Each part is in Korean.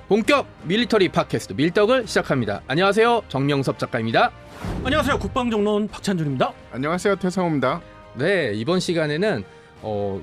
본격 밀리터리 팟캐스트 밀떡을 시작합니다. 안녕하세요, 정명섭 작가입니다. 안녕하세요, 국방정론 박찬준입니다. 안녕하세요, 태성호입니다. 네, 이번 시간에는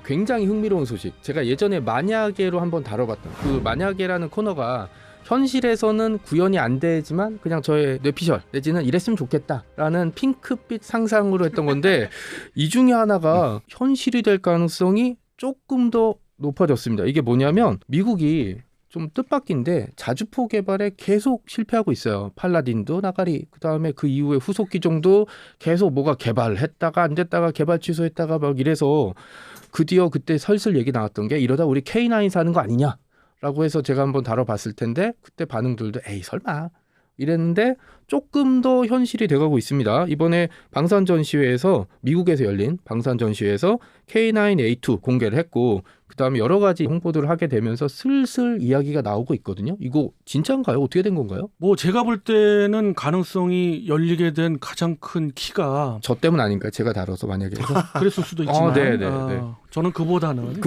굉장히 흥미로운 소식, 제가 예전에 만약에로 한번 다뤄봤던 그 만약에라는 코너가 현실에서는 구현이 안 되지만 그냥 저의 뇌피셜 내지는 이랬으면 좋겠다라는 핑크빛 상상으로 했던 건데 이 중에 하나가 현실이 될 가능성이 조금 더 높아졌습니다. 이게 뭐냐면 미국이 좀 뜻밖인데 자주포 개발에 계속 실패하고 있어요. 팔라딘도 나가리, 그 다음에 그 이후에 후속 기종도 계속 뭐가 개발했다가 안 됐다가 개발 취소했다가 막 이래서 드디어 그때 슬슬 얘기 나왔던 게 이러다 우리 K9 사는 거 아니냐 라고 해서 제가 한번 다뤄봤을 텐데 그때 반응들도 에이 설마 이랬는데 조금 더 현실이 돼가고 있습니다. 이번에 방산전시회에서 미국에서 열린 방산전시회에서 K9A2 공개를 했고 그 다음에 여러 가지 홍보들을 하게 되면서 슬슬 이야기가 나오고 있거든요. 이거 진짜인가요? 어떻게 된 건가요? 뭐 제가 볼 때는 가능성이 열리게 된 가장 큰 키가 저 때문 아닌가요? 제가 다뤄서 만약에 그랬을 수도 있지만 네. 저는 그보다는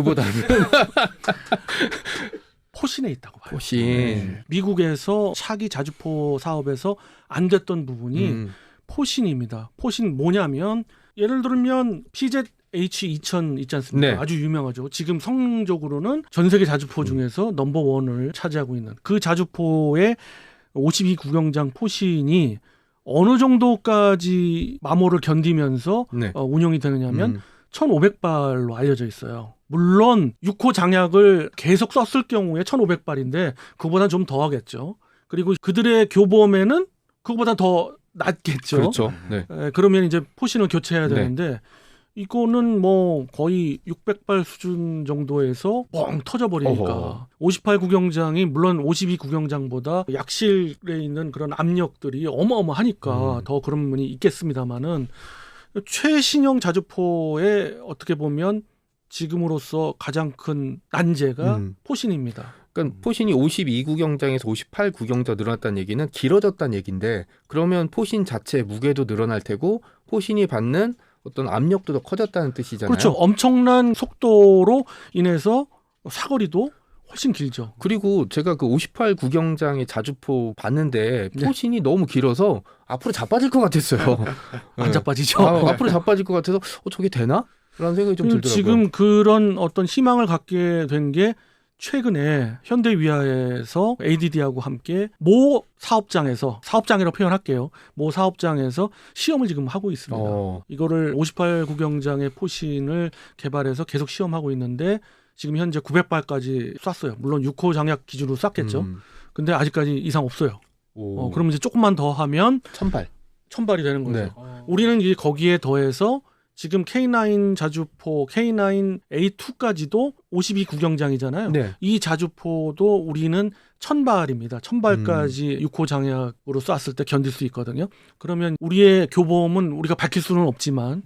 포신에 있다고 봐요. 포신. 네. 미국에서 차기 자주포 사업에서 안 됐던 부분이 포신입니다. 포신 뭐냐면 예를 들면 PZH-2000 있지 않습니까? 네. 아주 유명하죠. 지금 성능적으로는 전 세계 자주포 중에서 넘버원을 차지하고 있는 그 자주포의 52구경장 포신이 어느 정도까지 마모를 견디면서 네. 운영이 되느냐면 1500발로 알려져 있어요. 물론 6호 장약을 계속 썼을 경우에 1500발인데 그거보다 좀 더 하겠죠. 그리고 그들의 교범에는 그거보다 더 낮겠죠. 그렇죠. 네. 그러면 이제 포신을 교체해야 네. 되는데 이거는 뭐 거의 600발 수준 정도에서 뻥 터져버리니까 58구경장이 물론 52구경장보다 약실에 있는 그런 압력들이 어마어마하니까 더 그런 분이 있겠습니다만은 최신형 자주포의 어떻게 보면 지금으로서 가장 큰 난제가 포신입니다. 그러니까 포신이 52구경장에서 58구경장 늘어났다는 얘기는 길어졌다는 얘기인데 그러면 포신 자체의 무게도 늘어날 테고 포신이 받는 어떤 압력도 더 커졌다는 뜻이잖아요. 그렇죠. 엄청난 속도로 인해서 사거리도 훨씬 길죠. 그리고 제가 그 58구경장의 자주포 봤는데 포신이 너무 길어서 앞으로 자빠질 것 같았어요. 안 자빠지죠. 앞으로 자빠질 것 같아서 저게 되나? 라는 생각이 좀 들더라고요. 지금 그런 어떤 희망을 갖게 된 게 최근에 현대위아에서 ADD하고 함께 모 사업장이라고 표현할게요. 모 사업장에서 시험을 지금 하고 있습니다. 이거를 58구경장의 포신을 개발해서 계속 시험하고 있는데 지금 현재 900발까지 쐈어요. 물론 6호 장약 기준으로 쐈겠죠. 근데 아직까지 이상 없어요. 그럼 이제 조금만 더 하면 1000발이 되는 거죠. 네. 우리는 이제 거기에 더해서 지금 K9 자주포 K9A2까지도 52구경장이잖아요. 네. 이 자주포도 우리는 1000발입니다. 1000발까지 6호 장약으로 쐈을 때 견딜 수 있거든요. 그러면 우리의 교범은 우리가 밝힐 수는 없지만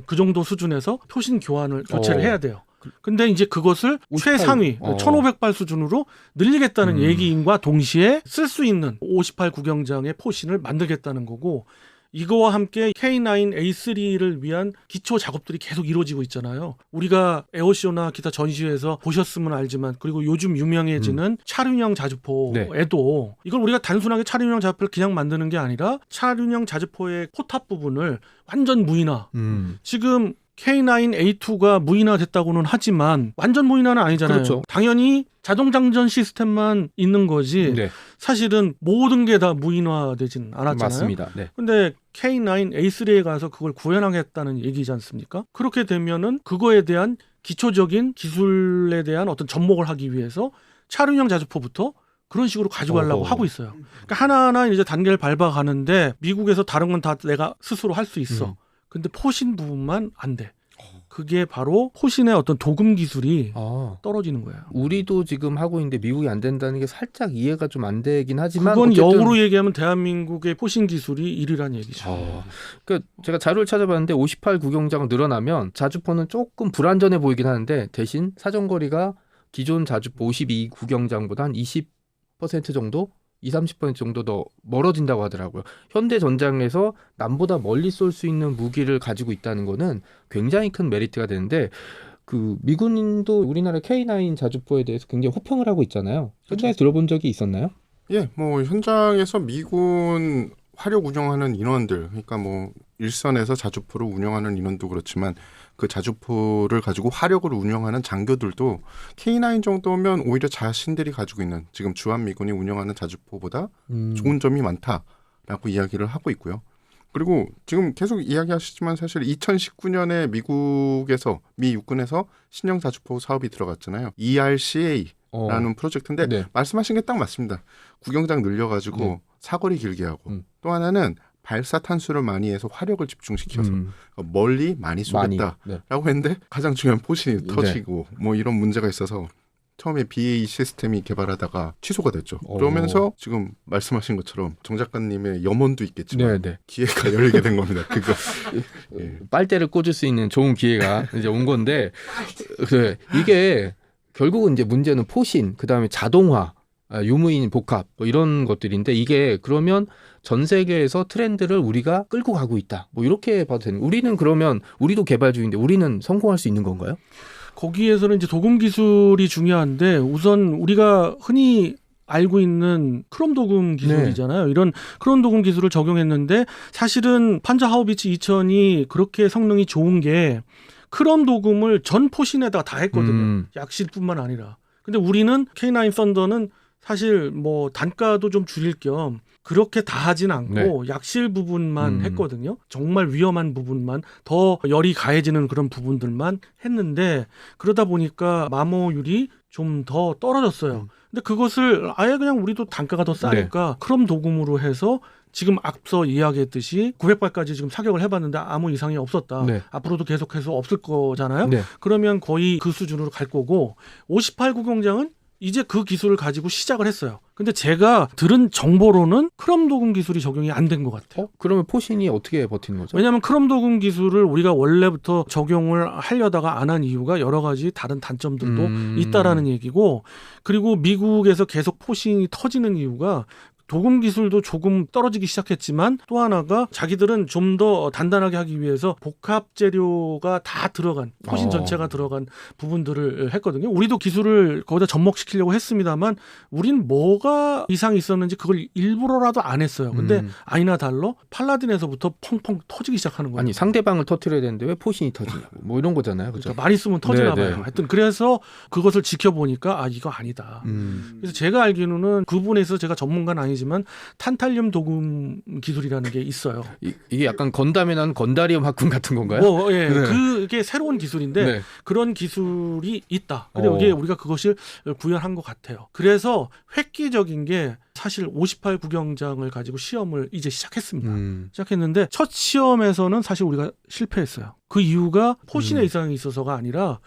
그 정도 수준에서 표신 교체를 해야 돼요. 근데 이제 그것을 58. 최상위 1500발 수준으로 늘리겠다는 얘기인과 동시에 쓸 수 있는 58구경장의 포신을 만들겠다는 거고 이거와 함께 K9A3를 위한 기초 작업들이 계속 이루어지고 있잖아요. 우리가 에어쇼나 기타 전시회에서 보셨으면 알지만 그리고 요즘 유명해지는 차륜형 자주포에도 이걸 우리가 단순하게 차륜형 자주포를 그냥 만드는 게 아니라 차륜형 자주포의 포탑 부분을 완전 무인화. 지금 K9A2가 무인화 됐다고는 하지만 완전 무인화는 아니잖아요. 그렇죠. 당연히 자동 장전 시스템만 있는 거지 네. 사실은 모든 게 다 무인화되진 않았잖아요. 맞습니다. 네. 근데 K9A3에 가서 그걸 구현하겠다는 얘기지 않습니까? 그렇게 되면은 그거에 대한 기초적인 기술에 대한 어떤 접목을 하기 위해서 차륜형 자주포부터 그런 식으로 가져가려고 하고 있어요. 그러니까 하나하나 이제 단계를 밟아가는데 미국에서 다른 건 다 내가 스스로 할 수 있어. 근데 포신 부분만 안 돼. 그게 바로 포신의 어떤 도금 기술이 떨어지는 거예요. 우리도 지금 하고 있는데 미국이 안 된다는 게 살짝 이해가 좀 안 되긴 하지만 그건 어쨌든 역으로 얘기하면 대한민국의 포신 기술이 1위라는 얘기죠. 그러니까 제가 자료를 찾아봤는데 58구경장 늘어나면 자주포는 조금 불안전해 보이긴 하는데 대신 사정거리가 기존 자주포 52구경장보다 한 20% 정도? 20-30% 정도 더 멀어진다고 하더라고요. 현대전장에서 남보다 멀리 쏠 수 있는 무기를 가지고 있다는 거는 굉장히 큰 메리트가 되는데 그 미군도 우리나라 K9 자주포에 대해서 굉장히 호평을 하고 있잖아요. 현장에 들어본 적이 있었나요? 예, 뭐 현장에서 미군 화력 운영하는 인원들, 그러니까 뭐 일선에서 자주포를 운영하는 인원도 그렇지만 그 자주포를 가지고 화력을 운영하는 장교들도 K9 정도면 오히려 자신들이 가지고 있는 지금 주한미군이 운영하는 자주포보다 좋은 점이 많다라고 이야기를 하고 있고요. 그리고 지금 계속 이야기하시지만 사실 2019년에 미국에서 미 육군에서 신형 자주포 사업이 들어갔잖아요. ERCA라는 프로젝트인데 네. 말씀하신 게 딱 맞습니다. 구경장 늘려가지고 네. 사거리 길게 하고 또 하나는 발사 탄수를 많이 해서 화력을 집중시켜서 멀리 많이 쏘겠다라고 네. 했는데 가장 중요한 포신이 네. 터지고 뭐 이런 문제가 있어서 처음에 BAE 시스템이 개발하다가 취소가 됐죠. 그러면서 지금 말씀하신 것처럼 정 작가님의 염원도 있겠지만 네. 기회가 열리게 된 겁니다. 그거 예. 빨대를 꽂을 수 있는 좋은 기회가 이제 온 건데 이게 결국은 이제 문제는 포신, 그다음에 자동화, 유무인 복합 뭐 이런 것들인데 이게 그러면 전 세계에서 트렌드를 우리가 끌고 가고 있다. 뭐 이렇게 봐도 되는. 우리는 그러면 우리도 개발주인데 우리는 성공할 수 있는 건가요? 거기에서는 이제 도금 기술이 중요한데 우선 우리가 흔히 알고 있는 크롬 도금 기술이잖아요. 네. 이런 크롬 도금 기술을 적용했는데 사실은 판자 하우비츠 2000이 그렇게 성능이 좋은 게 크롬 도금을 전 포신에다가 다 했거든요. 약실뿐만 아니라. 근데 우리는 K9 썬더는 사실 뭐 단가도 좀 줄일 겸 그렇게 다 하진 않고 약실 부분만 했거든요. 정말 위험한 부분만, 더 열이 가해지는 그런 부분들만 했는데 그러다 보니까 마모율이 좀 더 떨어졌어요. 근데 그것을 아예 그냥 우리도 단가가 더 싸니까 크롬 도금으로 해서 지금 앞서 이야기했듯이 900발까지 지금 사격을 해봤는데 아무 이상이 없었다. 네. 앞으로도 계속해서 없을 거잖아요. 네. 그러면 거의 그 수준으로 갈 거고 58 구경장은 이제 그 기술을 가지고 시작을 했어요. 근데 제가 들은 정보로는 크롬 도금 기술이 적용이 안 된 것 같아요. 그러면 포신이 어떻게 버티는 거죠? 왜냐하면 크롬 도금 기술을 우리가 원래부터 적용을 하려다가 안 한 이유가 여러 가지 다른 단점들도 있다라는 얘기고, 그리고 미국에서 계속 포신이 터지는 이유가 도금 기술도 조금 떨어지기 시작했지만 또 하나가 자기들은 좀 더 단단하게 하기 위해서 복합 재료가 다 들어간 포신 전체가 들어간 부분들을 했거든요. 우리도 기술을 거기다 접목시키려고 했습니다만 우린 뭐가 이상이 있었는지 그걸 일부러라도 안 했어요. 근데 아니나 달러 팔라딘에서부터 펑펑 터지기 시작하는 거예요. 아니 상대방을 터뜨려야 되는데 왜 포신이 터지냐고 뭐 이런 거잖아요. 그렇죠? 그러니까 많이 쓰면 터지나 네, 봐요. 네. 하여튼 그래서 그것을 지켜보니까 아 이거 아니다. 그래서 제가 알기로는 그 부분에서 제가 전문가는 아니지만 탄탈륨 도금 기술이라는 게 있어요. 이게 약간 건담에 나온 건다리움 학군 같은 건가요? 예. 네. 그게 새로운 기술인데 네. 그런 기술이 있다. 근데 이게 우리가 그것을 구현한 것 같아요. 그래서 획기적인 게 사실 58 구경장을 가지고 시험을 이제 시작했습니다. 시작했는데 첫 시험에서는 사실 우리가 실패했어요. 그 이유가 포신의 이상이 있어서가 아니라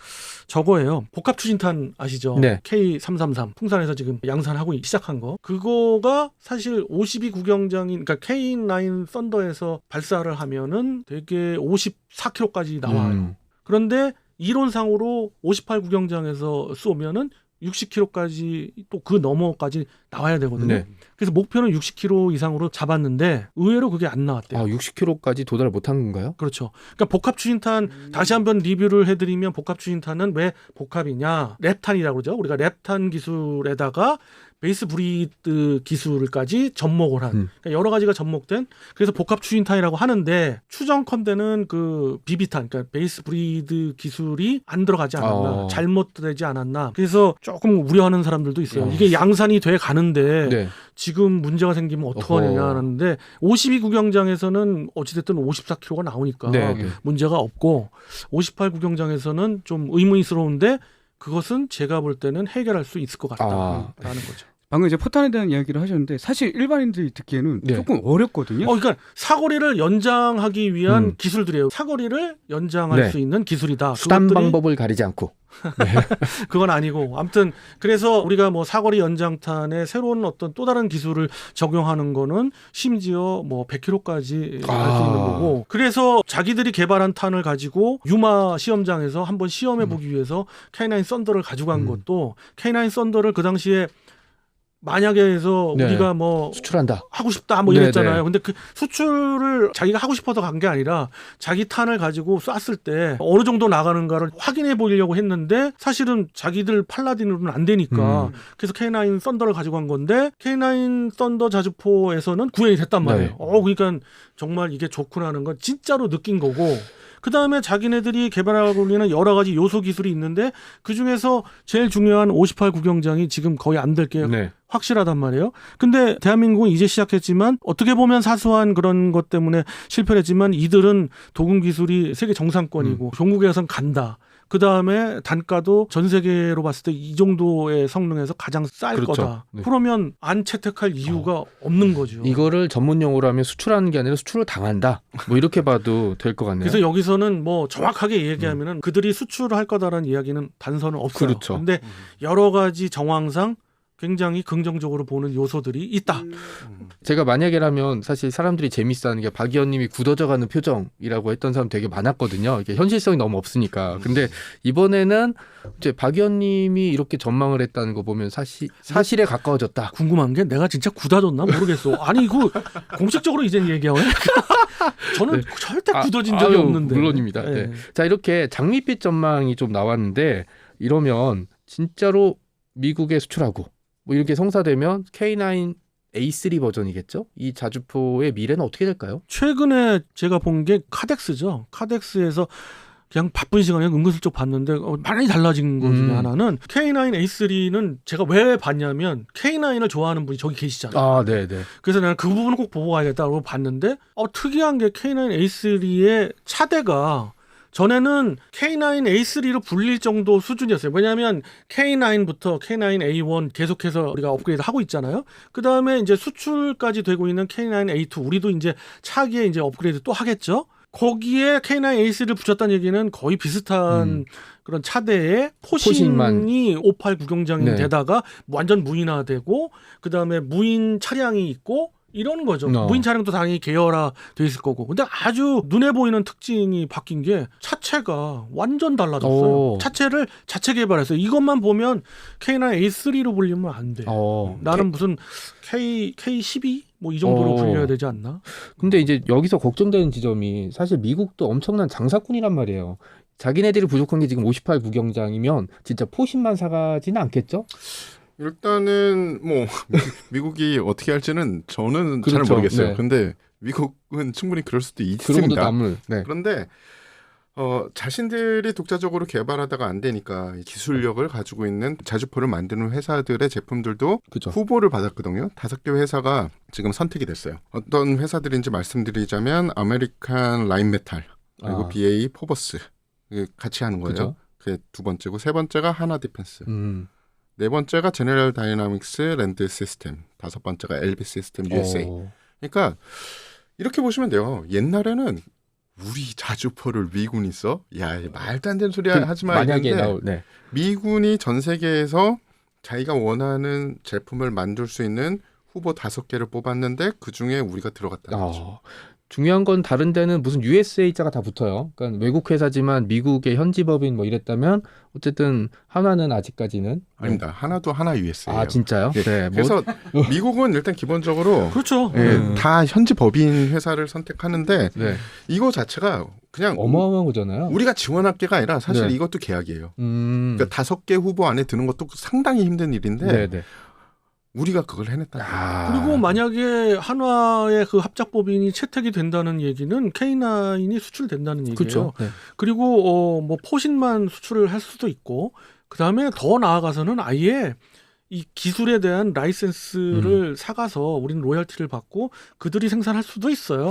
저거예요. 복합 추진탄 아시죠? 네. K333 풍산에서 지금 양산하고 시작한 거. 그거가 사실 52 구경장인 그러니까 K9 썬더에서 발사를 하면은 되게 54km까지 나와요. 그런데 이론상으로 58 구경장에서 쏘면은 60km까지 또 그 너머까지 나와야 되거든요. 네. 그래서 목표는 60km 이상으로 잡았는데 의외로 그게 안 나왔대요. 60km까지 도달 못한 건가요? 그렇죠. 그러니까 복합 추진탄 다시 한번 리뷰를 해드리면 복합 추진탄은 왜 복합이냐? 랩탄이라고 그러죠. 우리가 랩탄 기술에다가 베이스 브리드 기술까지 접목을 한 그러니까 여러 가지가 접목된 그래서 복합 추진탄이라고 하는데 추정컨대는 그 비비탄 그러니까 베이스 브리드 기술이 안 들어가지 않았나 잘못되지 않았나 그래서 조금 우려하는 사람들도 있어요. 이게 양산이 돼 가는데 지금 문제가 생기면 어떡하냐 하는데 52 구경장에서는 어찌됐든 54km가 나오니까 문제가 없고 58 구경장에서는 좀 의문스러운데 그것은 제가 볼 때는 해결할 수 있을 것 같다라는 거죠. 방금 이제 포탄에 대한 이야기를 하셨는데 사실 일반인들이 듣기에는 조금 어렵거든요. 그러니까 사거리를 연장하기 위한 기술들이에요. 사거리를 연장할 수 있는 기술이다. 수단 방법을 가리지 않고. 그건 아니고 아무튼 그래서 우리가 뭐 사거리 연장탄에 새로운 어떤 또 다른 기술을 적용하는 거는 심지어 뭐 100km까지 갈 수 있는 거고 그래서 자기들이 개발한 탄을 가지고 유마 시험장에서 한번 시험해 보기 위해서 K9 썬더를 가지고 간 것도 K9 썬더를 그 당시에 만약에서 네. 우리가 뭐 수출한다. 하고 싶다 뭐 네, 이랬잖아요. 네. 근데 그 수출을 자기가 하고 싶어서 간 게 아니라 자기 탄을 가지고 쐈을 때 어느 정도 나가는가를 확인해 보려고 했는데 사실은 자기들 팔라딘으로는 안 되니까 그래서 K9 썬더를 가지고 간 건데 K9 썬더 자주포에서는 구현이 됐단 말이에요. 네. 그러니까 정말 이게 좋구나 하는 건 진짜로 느낀 거고 그 다음에 자기네들이 개발하고 있는 여러 가지 요소 기술이 있는데 그 중에서 제일 중요한 58 구경장이 지금 거의 안 될 게 네. 확실하단 말이에요. 근데 대한민국은 이제 시작했지만 어떻게 보면 사소한 그런 것 때문에 실패를 했지만 이들은 도금 기술이 세계 정상권이고 종국에선 간다. 그 다음에 단가도 전 세계로 봤을 때 이 정도의 성능에서 가장 쌀 그렇죠. 거다. 네. 그러면 안 채택할 이유가 없는 거죠. 이거를 전문 용어로 하면 수출하는 게 아니라 수출을 당한다. 뭐 이렇게 봐도 될 것 같네요. 그래서 여기서는 뭐 정확하게 얘기하면은 그들이 수출을 할 거다라는 이야기는 단서는 없어요. 그렇죠. 근데 여러 가지 정황상 굉장히 긍정적으로 보는 요소들이 있다. 제가 만약에라면 사실 사람들이 재밌어하는 게 박 의원님이 굳어져가는 표정이라고 했던 사람 되게 많았거든요. 이게 현실성이 너무 없으니까. 근데 이번에는 이제 박 의원님이 이렇게 전망을 했다는 거 보면 사실에 가까워졌다. 궁금한 게 내가 진짜 굳어졌나 모르겠어. 아니 이거 공식적으로 이제 얘기해요. 저는 네. 절대 굳어진 적이 없는데. 물론입니다. 네. 네. 자, 이렇게 장밋빛 전망이 좀 나왔는데 이러면 진짜로 미국에 수출하고 뭐 이렇게 성사되면 K9 A3 버전이겠죠? 이 자주포의 미래는 어떻게 될까요? 최근에 제가 본 게 카덱스죠. 카덱스에서 그냥 바쁜 시간에 은근슬쩍 봤는데 많이 달라진 것 중에 하나는 K9 A3는 제가 왜 봤냐면 K9을 좋아하는 분이 저기 계시잖아요. 아, 네, 네. 그래서 내가 그 부분을 꼭 보고 가야겠다고 봤는데 특이한 게 K9 A3의 차대가 전에는 K9 A3로 불릴 정도 수준이었어요. 왜냐하면 K9부터 K9 A1 계속해서 우리가 업그레이드 하고 있잖아요. 그 다음에 이제 수출까지 되고 있는 K9 A2 우리도 이제 차기에 이제 업그레이드 또 하겠죠. 거기에 K9 A3를 붙였다는 얘기는 거의 비슷한 그런 차대에 포신이 58 구경장인데다가 완전 무인화되고 그 다음에 무인 차량이 있고. 이런 거죠. 무인 차량도 당연히 계열화 돼 있을 거고. 근데 아주 눈에 보이는 특징이 바뀐 게 차체가 완전 달라졌어요. 차체를 자체 개발했어요. 이것만 보면 K9 A3로 불리면 안 돼. 나는 무슨 K12 뭐 이 정도로 불려야 되지 않나? 근데 이제 여기서 걱정되는 지점이 사실 미국도 엄청난 장사꾼이란 말이에요. 자기네들이 부족한 게 지금 58 구경장이면 진짜 포신만 사가지는 않겠죠? 일단은 뭐 미국이 어떻게 할지는 저는 그렇죠. 잘 모르겠어요. 네. 근데 미국은 충분히 그럴 수도 그러고도 있습니다. 남을. 네. 그런데 자신들이 독자적으로 개발하다가 안 되니까 기술력을 가지고 있는 자주포를 만드는 회사들의 제품들도 그렇죠. 후보를 받았거든요. 5개 회사가 지금 선택이 됐어요. 어떤 회사들인지 말씀드리자면 아메리칸 라인메탈 그리고 BA 포버스 같이 하는 거예요. 그죠? 그게 두 번째고 세 번째가 하나 디펜스. 네 번째가 제너럴 다이나믹스 랜드 시스템, 다섯 번째가 LB 시스템 USA. 그러니까 이렇게 보시면 돼요. 옛날에는 우리 자주포를 미군이 써? 야, 말도 안 되는 소리 하지 마. 만약에 네. 미군이 전 세계에서 자기가 원하는 제품을 만들 수 있는 후보 5개를 뽑았는데 그중에 우리가 들어갔다는 거죠. 중요한 건 다른 데는 무슨 USA자가 다 붙어요. 그러니까 외국 회사지만 미국의 현지 법인 뭐 이랬다면 어쨌든 하나는 아직까지는 아닙니다. 하나도 하나 USA예요. 아 진짜요? 네. 네. 그래서 미국은 일단 기본적으로 그렇죠. 다 현지 법인 회사를 선택하는데 네. 이거 자체가 그냥 어마어마한 거잖아요. 우리가 지원할 게가 아니라 사실 네. 이것도 계약이에요. 그러니까 5개 후보 안에 드는 것도 상당히 힘든 일인데 네네. 우리가 그걸 해냈다. 그리고 만약에 한화의 그 합작법인이 채택이 된다는 얘기는 K9이 수출된다는 얘기예요. 그렇죠. 네. 그리고 뭐 포신만 수출을 할 수도 있고 그다음에 더 나아가서는 아예 이 기술에 대한 라이센스를 사가서 우리는 로열티를 받고 그들이 생산할 수도 있어요.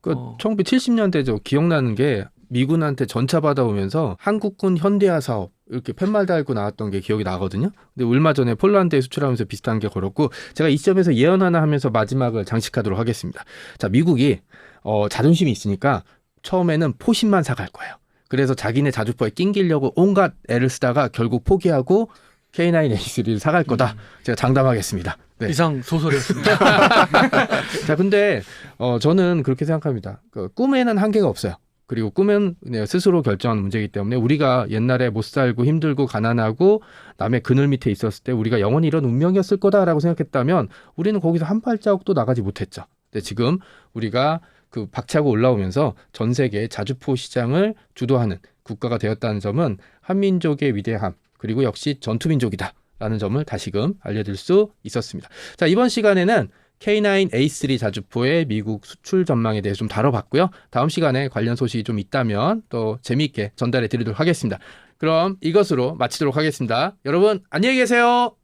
그 1970년대죠. 기억나는 게 미군한테 전차 받아오면서 한국군 현대화 사업 이렇게 팻말 달고 나왔던 게 기억이 나거든요. 근데 얼마 전에 폴란드에 수출하면서 비슷한 게 걸었고 제가 이 시점에서 예언 하나 하면서 마지막을 장식하도록 하겠습니다. 자, 미국이 자존심이 있으니까 처음에는 포신만 사갈 거예요. 그래서 자기네 자주포에 낑기려고 온갖 애를 쓰다가 결국 포기하고 K9A3를 사갈 거다. 제가 장담하겠습니다. 네. 이상 소설이었습니다. 자, 근데 저는 그렇게 생각합니다. 꿈에는 한계가 없어요. 그리고 꿈은 스스로 결정하는 문제이기 때문에 우리가 옛날에 못 살고 힘들고 가난하고 남의 그늘 밑에 있었을 때 우리가 영원히 이런 운명이었을 거다라고 생각했다면 우리는 거기서 한 발자국도 나가지 못했죠. 근데 지금 우리가 그 박차고 올라오면서 전 세계 자주포 시장을 주도하는 국가가 되었다는 점은 한민족의 위대함 그리고 역시 전투민족이다라는 점을 다시금 알려드릴 수 있었습니다. 자, 이번 시간에는 K9A3 자주포의 미국 수출 전망에 대해서 좀 다뤄봤고요. 다음 시간에 관련 소식이 좀 있다면 또 재미있게 전달해 드리도록 하겠습니다. 그럼 이것으로 마치도록 하겠습니다. 여러분 안녕히 계세요.